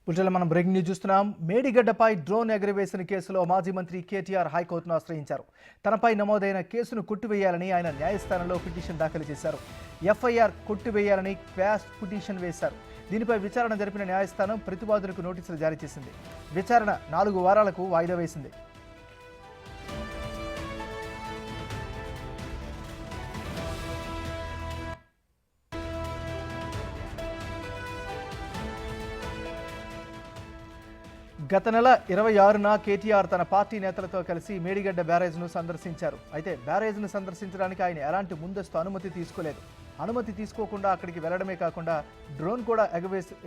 బులెటిన్లో మనం breaking news చూస్తున్నాం. మేడిగడ్డపై డ్రోన్ ఎగరవేసిన కేసులో మాజీ మంత్రి కేటీఆర్ హైకోర్టును ఆశ్రయించారు. తనపై నమోదైన కేసును కొట్టివేయాలని ఆయన న్యాయస్థానంలో పిటిషన్ దాఖలు చేశారు. ఎఫ్ఐఆర్ కొట్టివేయాలని క్వాష్ పిటిషన్ వేశారు. దీనిపై విచారణ జరిపిన న్యాయస్థానం ప్రతివాదులకు నోటీసులు జారీ చేసింది. విచారణ 4 వారాలకు వాయిదా వేసింది. గత నెల 26న కేటీఆర్ తన పార్టీ నేతలతో కలిసి మేడిగడ్డ బ్యారేజ్ను సందర్శించారు. అయితే బ్యారేజ్ను సందర్శించడానికి ఆయన ఎలాంటి ముందస్తు అనుమతి తీసుకోలేదు. అనుమతి తీసుకోకుండా అక్కడికి వెళ్లడమే కాకుండా డ్రోన్ కూడా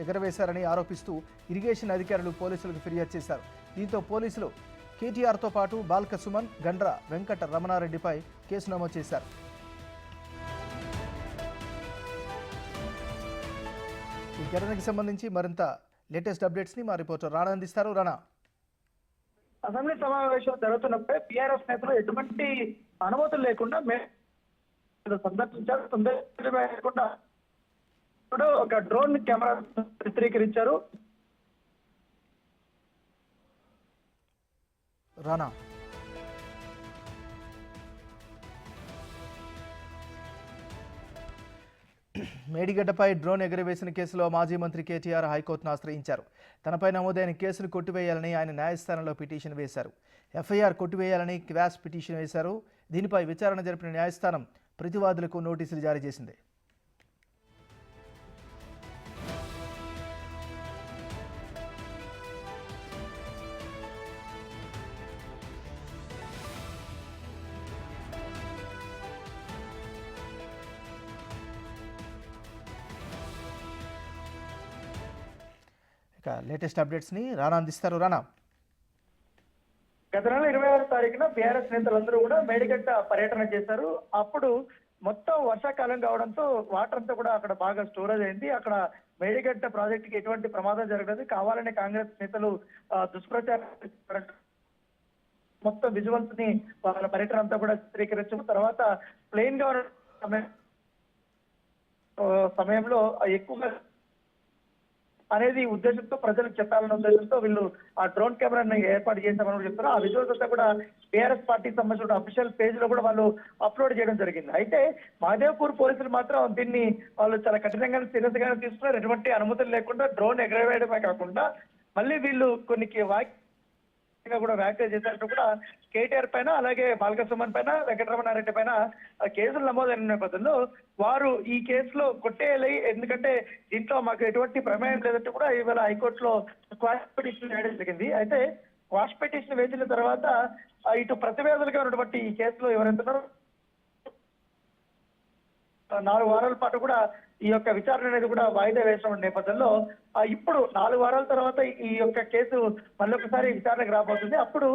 ఎగరవేశారని ఆరోపిస్తూ ఇరిగేషన్ అధికారులు పోలీసులకు ఫిర్యాదు చేశారు. దీంతో పోలీసులు కేటీఆర్తో పాటు బాల్క సుమన్, గండ్ర వెంకట రమణారెడ్డిపై కేసు నమోదు చేశారు. ఈ ఘటనకు సంబంధించి మరింత లేటెస్ట్ అప్డేట్స్ ని మా రిపోర్టర్ రాణా అందిస్తారు. రాణా, అసెంబ్లీ సమావేశం జరుగుతున్నప్పుడే బీఆర్ఎస్ నేతలు ఎటువంటి అనుమతులు లేకుండా సందర్శించకుండా ఒక డ్రోన్ కెమెరా చిత్రీకరించారు. రాణా, మేడిగడ్డపై డ్రోన్ ఎగరవేసిన కేసులో మాజీ మంత్రి కేటీఆర్ హైకోర్టును ఆశ్రయించారు. తనపై నమోదైన కేసును కొట్టివేయాలని ఆయన న్యాయస్థానంలో పిటిషన్ వేశారు. ఎఫ్ఐఆర్ కొట్టివేయాలని క్వాష్ పిటిషన్ వేశారు. దీనిపై విచారణ జరిపిన న్యాయస్థానం ప్రతివాదులకు నోటీసులు జారీ చేసింది. లేటెస్ట్ అప్డేట్స్ ని రాణా అందిస్తారు. రాణా, గత నెల 26వ తారీఖున బీఆర్ఎస్ నేతలందరూ కూడా మేడిగడ్డ పర్యటన చేశారు. అప్పుడు మొత్తం వర్షాకాలం కావడంతో వాటర్ అంతా కూడా అక్కడ బాగా స్టోరేజ్ అయింది. అక్కడ మేడిగడ్డ ప్రాజెక్టుకి ఎటువంటి ప్రమాదం జరగలేదు. కావాలనే కాంగ్రెస్ నేతలు దుష్ప్రచారం మొత్తం విజువల్స్ ని వాళ్ళ పర్యటన అంతా కూడా చిత్రీకరించారు. తర్వాత ప్లెయిన్ గా సమయంలో ఎక్కువగా అనేది ఉద్దేశంతో ప్రజలకు చెప్పాలన్న ఉద్దేశంతో వీళ్ళు ఆ డ్రోన్ కెమెరాని ఏర్పాటు చేశామని చెప్తారు. ఆ విజువల్స్ అంతా కూడా బీఆర్ఎస్ పార్టీకి సంబంధించిన అఫీషియల్ పేజ్ లో కూడా వాళ్ళు అప్లోడ్ చేయడం జరిగింది. అయితే మహదేవ్పూర్ పోలీసులు మాత్రం దీన్ని వాళ్ళు చాలా కఠినంగా సీరియస్ గానే తీసుకున్నారు. ఎటువంటి అనుమతులు లేకుండా డ్రోన్ ఎగరవేయడమే కాకుండా మళ్ళీ వీళ్ళు కొన్ని కూడా వ్యాఖ్యలు చేసినట్టు కూడా కేటీఆర్ పైన, అలాగే బాల్క సుమన్ పైన, వెంకటరమణారెడ్డి పైన కేసులు నమోదైన నేపథ్యంలో వారు ఈ కేసులో కొట్టేయాలి, ఎందుకంటే దీంట్లో మాకు ఎటువంటి ప్రమేయం లేదంటూ కూడా ఇవాళ హైకోర్టులో క్వాష్ పిటిషన్ వేయడం జరిగింది. అయితే క్వాష్ పిటిషన్ వేసిన తర్వాత ఇటు ప్రతివేదులుగా ఉన్నటువంటి ఈ కేసులో ఎవరైతున్నారో 4 వారాల పాటు కూడా ఈ యొక్క విచారణ అనేది కూడా వాయిదా వేసిన నేపథ్యంలో ఇప్పుడు 4 వారాల తర్వాత ఈ యొక్క కేసు మళ్ళొకసారి విచారణకు రాబోతుంది. అప్పుడు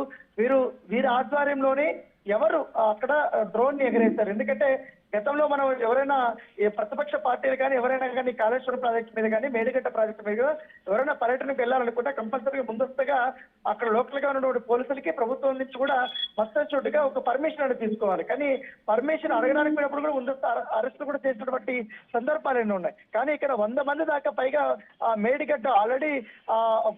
వీరి ఆధ్వర్యంలోనే ఎవరు అక్కడ డ్రోన్ ని ఎగరేస్తారు. ఎందుకంటే గతంలో మనం ఎవరైనా ప్రతిపక్ష పార్టీలు కానీ ఎవరైనా కానీ కాళేశ్వరం ప్రాజెక్టు మీద కానీ మేడిగడ్డ ప్రాజెక్టు మీద ఎవరైనా పర్యటనకు వెళ్ళాలనుకుంటే కంపల్సరీగా ముందస్తుగా అక్కడ లోకల్ గా ఉన్నటువంటి పోలీసులకి ప్రభుత్వం నుంచి కూడా మస్తచుట్టుగా ఒక పర్మిషన్ అనేది తీసుకోవాలి. కానీ పర్మిషన్ అడగడానికి పోయినప్పుడు కూడా ముందస్తు అరెస్ట్ కూడా చేసినటువంటి సందర్భాలు ఎన్నో ఉన్నాయి. కానీ ఇక్కడ 100 మంది దాకా పైగా మేడిగడ్డ ఆల్రెడీ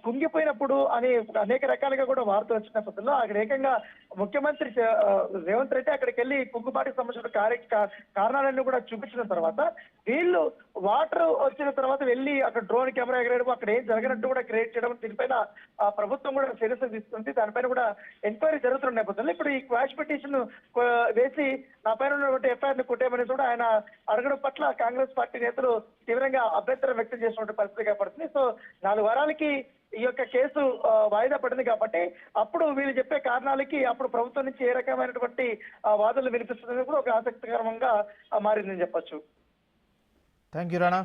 కుంగిపోయినప్పుడు అని అనేక రకాలుగా కూడా వార్తలు వచ్చిన నేపథ్యంలో అక్కడ ఏకంగా ముఖ్యమంత్రి రేవంత్ రెడ్డి అక్కడికి వెళ్ళి కుంగుబాటికి సంబంధించిన కారణాలన్నీ కూడా చూపించిన తర్వాత వీళ్ళు వాటర్ వచ్చిన తర్వాత వెళ్ళి అక్కడ డ్రోన్ కెమెరా ఎగరేయడం, అక్కడ ఏం జరగనట్టు కూడా క్రియేట్ చేయడం, దీనిపైన ప్రభుత్వం కూడా సీరియస్ తీసుకుంది. దానిపైన కూడా ఎంక్వైరీ జరుగుతున్న నేపథ్యంలో ఇప్పుడు ఈ క్వాష్ పిటిషన్ వేసి నా పైన ఉన్నటువంటి ఎఫ్ఐఆర్ ని కొట్టేయమని కూడా ఆయన అడగడం పట్ల కాంగ్రెస్ పార్టీ నేతలు తీవ్రంగా అభ్యంతరం వ్యక్తం చేసినటువంటి పరిస్థితి ఏర్పడుతుంది. సో 4 వారాలకి ఈ యొక్క కేసు వాయిదా పడింది కాబట్టి అప్పుడు వీళ్ళు చెప్పే కారణాలకి అప్పుడు ప్రభుత్వం నుంచి ఏ రకమైనటువంటి వాదనలు వినిపిస్తుంది కూడా ఒక ఆసక్తికరంగా మారిందని చెప్పొచ్చు. Thank you Rana.